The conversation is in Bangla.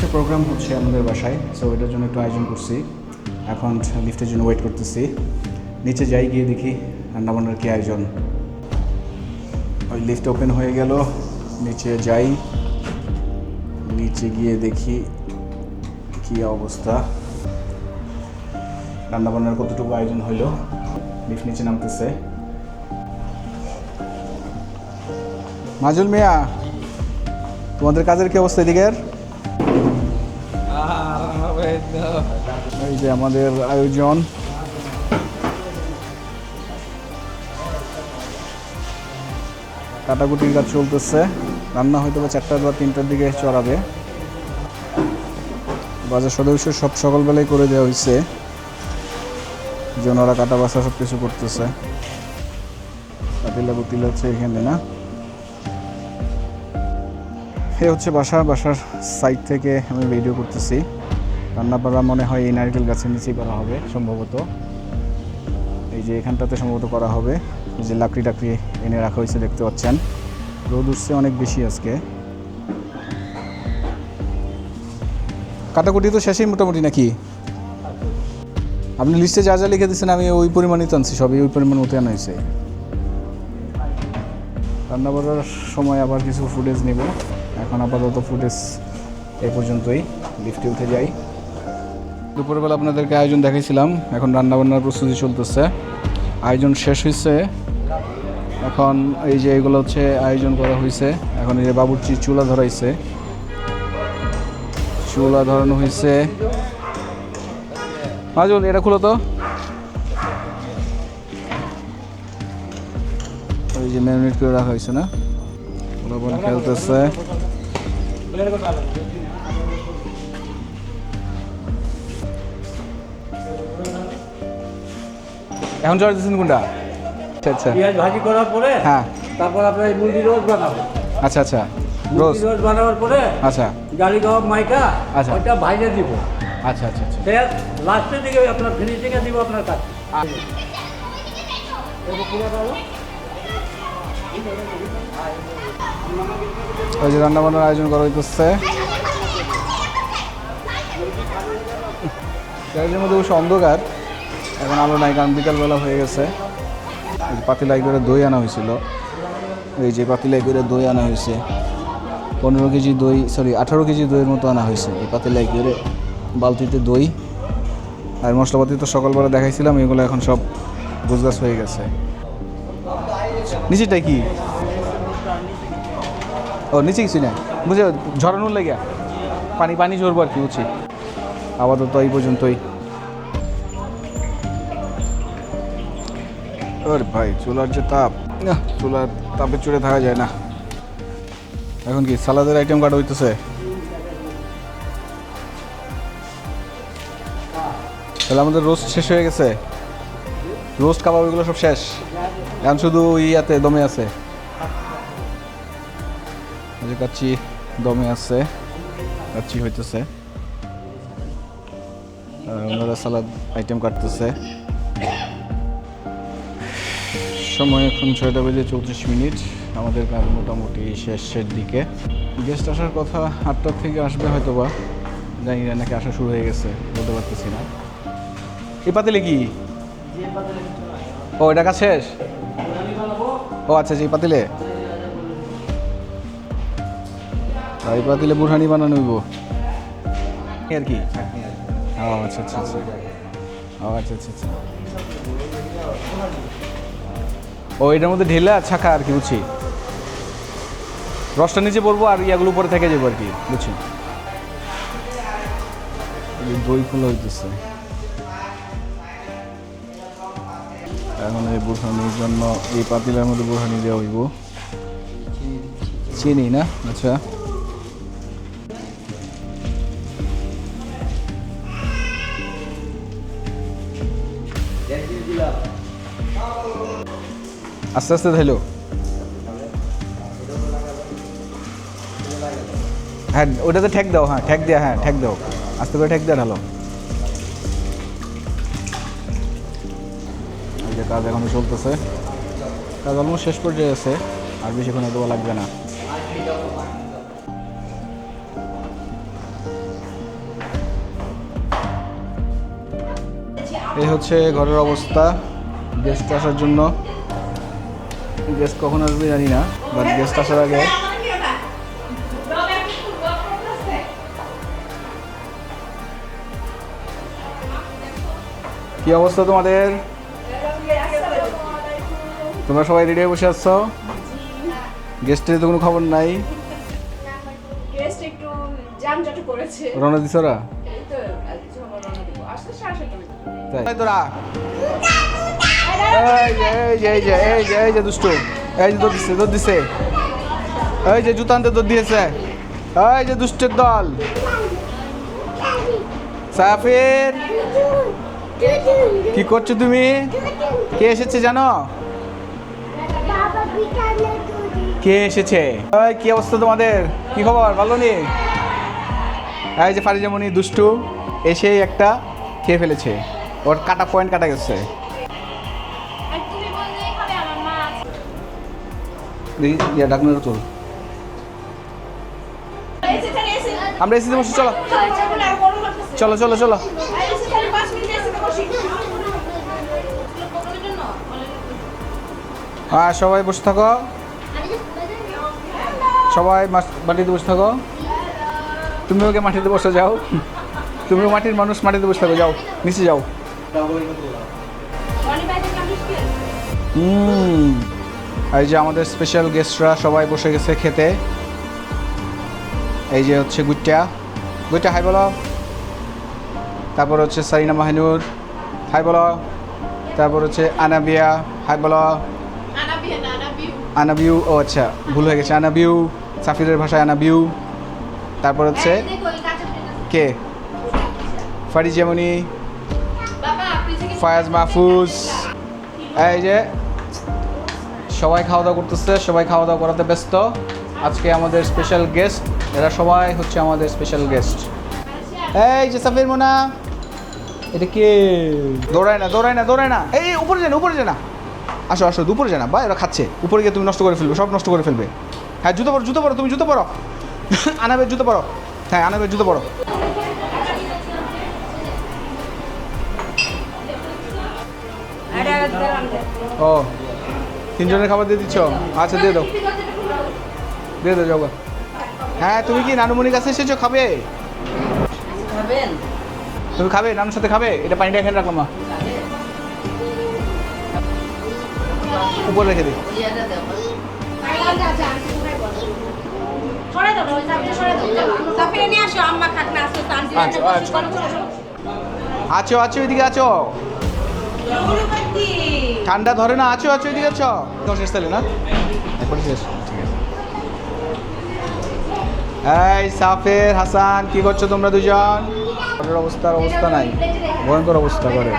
একটা প্রোগ্রাম হচ্ছে আমাদের বাসায়, সো এটার জন্য একটু আয়োজন করছি। এখন লিফটের জন্য ওয়েট করতেছি। নিচে যাই, গিয়ে দেখি রান্নাবান্নার কী আয়োজন। ওই লিফট ওপেন হয়ে গেল, নিচে যাই, নিচে গিয়ে দেখি কী অবস্থা, রান্নাবান্নার কতটুকু আয়োজন হইলো। লিফট নিচে নামতেছে। মাজুল মিয়া, তোমাদের কাজের কি অবস্থা এদিকের? এই যে আমাদের আয়োজন, কাটাকুটির কাজ চলতেছে। রান্না হয়তো বা 4টা বা 3টার দিকে চড়াবে। বাজার সদস্য সব সকালবেলায় করে দেওয়া হয়েছে, যে ওনারা কাটা বাছা সব কিছু করতেছে। পাতিলা বুতিলা হচ্ছে এখানে না, এ হচ্ছে বাসার সাইড থেকে আমি ভিডিও করতেছি। রান্না করা মনে হয় এই নারকেল গাছের নিচেই করা হবে সম্ভবত। এই যে এখানটাতে সম্ভবত করা হবে। এই যে লাকড়ি টাকড়ি এনে রাখা হয়েছে, দেখতে পাচ্ছেন। রোদ উঠছে অনেক বেশি আজকে। কাটাকুটি তো শেষেই মোটামুটি নাকি? আপনি লিস্টে যা যা লিখে দিচ্ছেন আমি ওই পরিমাণই তো আনছি, সবই ওই পরিমাণ মতো আনা হয়েছে। রান্না করার সময় আবার কিছু ফুটেজ নেব। এখন আপাতত ফুটেজ এই পর্যন্তই। লিফটে উঠে যাই। দুপুরবেলা আপনাদেরকে আয়োজন দেখাইছিলাম, এখন রান্নাবান্নার প্রস্তুতি চলতেছে। আয়োজন শেষ হয়েছে, এখন এই যে এগুলো হচ্ছে আয়োজন করা হয়েছে। এখন এই যে বাবুর্চি চুলা ধরাইছে, চুলা ধরানো হয়েছে। মাজুল এটা খুলো তো। ওই যে ম্যারিনেট করে রাখা হয়েছে না, লবণ খেলতেছে। এখন জল দিচ্ছেন কোনটা? আচ্ছা পেঁয়াজ ভাজি করার পরে হ্যাঁ, তারপর আপনার এই মুরগি রোজ বানাবো। আচ্ছা আচ্ছা, রোজ রোজ বানাবার পরে আচ্ছা গালি কাবাব মাইকা আচ্ছা। ওইটা ভাইজে দিব। আচ্ছা আচ্ছা আচ্ছা, তেল লাস্টের দিকে আপনার ফিনিশিংয়ে দিব আপনার কাছে। ওই যে রান্নাবান্নার আয়োজন করা হইতেছে। গ্যারেজের মধ্যে অবশ্য অন্ধকার, এখন আলো নাই, কারণ বিকালবেলা হয়ে গেছে। পাতিলাই করে দই আনা হয়েছিল, এই যে পাতিলাই করে দই আনা হয়েছে। 15 কেজি দই, সরি 18 কেজি দইয়ের মতো আনা হয়েছে এই পাতিলাই করে বালতিতে দই। আর মশলাপাতি তো সকালবেলা দেখাইছিলাম, এগুলো এখন সব গোছগাছ হয়ে গেছে। নিচেটাই কি? ও নিচে কিছু না, বুঝে ঝরানোর লাগে পানি ঝরবো আর কি, বুঝছি। আপাতত এই পর্যন্তই। আরে ভাই চুলার যে তাপ, চুলার তাপে চড়ে থাকা যায় না। এখন কি সালাদের আইটেম কাটা হইতেছে? তাহলে আমাদের রোস্ট শেষ হয়ে গেছে, রোস্ট কাবাব এগুলো সব শেষ, এখন শুধু ইয়াতে দমে আছে। কাচ্চি দমে আছে, কাচ্চি হইতেছে, ওনারা সালাদ আইটেম কাটতেছে। সময় এখন 6টা বেজে 34 মিনিট। আমাদের কাজ মোটামুটি শেষের দিকে। গেস্ট আসার কথা 8টার থেকে আসবে হয়তো বা, জানি না নাকি আসা শুরু হয়ে গেছে, বলতে পারতেছি না। এই পাতিলে কি? ও এটা কাজ শেষ? ও আচ্ছা, এই পাতিলে, এই পাতিলে বুরহানি বানানো হইব আর কি। ও আচ্ছা আচ্ছা আচ্ছা, ও আচ্ছা আচ্ছা আচ্ছা। ও এটার মধ্যে ঢেলে ছাকা আর কি, বুঝছি। রসটা নিচে পড়বো আর ইয়াগুলো উপরে থেকে যাবো আর কি, বুঝছি। দই খোলা হইতেছে এখন। এই বুরহানির জন্য এই পাতিলের মধ্যে বুরহানি দেওয়া হইব, চিনি না? আচ্ছা, আস্তে আস্তে ধাইলো। হ্যাঁ ওটাতে ঠেক দাও, হ্যাঁ ঠেক দিয়া, হ্যাঁ ঠেক দাও, আস্তে করে ঠেক দিয়ে ঢালো। এই যে কাজ এখনো চলতেছে, কাজ অলমোস্ট শেষ পর্যায়ে আছে, আর বেশিক্ষণ হয়তো লাগবে না। এই হচ্ছে ঘরের অবস্থা গেস্ট আসার জন্য। গেস্ট কখন আসবে জানি না, বাট গেস্ট আসার আগে কি অবস্থা তোমাদের? তোমরা সবাই রেডি হয়ে বসে আসছো? গেস্টের তো কোনো খবর নাই। গেস্ট একটু জামজট করেছে। রওনা দিছ ওরা? এই তো যখন রওনা দিব আসতে 7:30 তাই তোরা এই যে দুষ্টু, এই যে দৌড় দিছে, এই যে জুতা আনতে দৌড় দিয়েছে, এই যে দুষ্টের দল। সাফির কি করছো তুমি? কে এসেছে জানো? কে এসেছে? এই কি অবস্থা তোমাদের? কি খবর? ভালো নি? এই যে ফারিজামণি দুষ্টু এসেই একটা খেয়ে ফেলেছে, ওর কাটা পয়েন্ট কাটা গেছে। দেখি ইয়া ডাকনার তোর আমরা এসিতে বসি, চলো চলো চলো চলো। হ্যাঁ সবাই বসে থাকো, সবাই মাটিতে বসে থাকো। তুমিও ওকে মাটিতে বসে যাও, তুমিও মাটির মানুষ, মাটিতে বসে থাকো, যাও নিচে যাও। এই যে আমাদের স্পেশাল গেস্টরা সবাই বসে গেছে খেতে। এই যে হচ্ছে গুইটা, গুইটা হাই বলো। তারপর হচ্ছে সারিনা মাহিনুর হাই বলো। তারপর হচ্ছে আনাবিয়া হাই বলো। আনাবিউ, ও আচ্ছা ভুল হয়ে গেছে, আনাবিউ সাফিরের ভাষায় আনাবিউ। তারপর হচ্ছে কে? ফারিজামণি, ফায়াজ মাহফুজ। এই যে সবাই খাওয়া দাওয়া করতেছে, সবাই খাওয়া দাওয়া করাতে ব্যস্ত। আজকে আমাদের স্পেশাল গেস্ট, এরা সবাই হচ্ছে আমাদের স্পেশাল গেস্ট। এই যে সাফির মোনা, এটা কে? দৌড়ায় না দৌড়ায় না দৌড়ায় না, এই উপরে যায় না উপরে যায় না, আসো আসো উপরে যায় না, বা এরা খাচ্ছে, উপরে গিয়ে তুমি নষ্ট করে ফেলবে, সব নষ্ট করে ফেলবে। হ্যাঁ জুতো পরো, জুতো পরো, তুমি জুতো পরো। আনাবের জুতো পরো, হ্যাঁ আনাবের জুতো পরো। ও তিনজনের খাবার দিয়ে দিচ্ছ? আচ্ছা দিয়ে দাও, দিয়ে দাও, যাও। হ্যাঁ তুমি কি নানুমণির কাছে এসেছো? খাবে? তুমি খাবে? নানুর সাথে খাবে? এটা পানিটা এখানে রাখলাম মা, উপরে রেখে দিই। আছো আছো এদিকে আছো, ঠান্ডা ধরে না, আছো আছো এদিকে আছো। শেষ তাহলে না, এখন শেষ, ঠিক আছে। এই সাফের হাসান কি করছো তোমরা দুজন? অবস্থা নাই, ভয়ঙ্কর অবস্থা করে।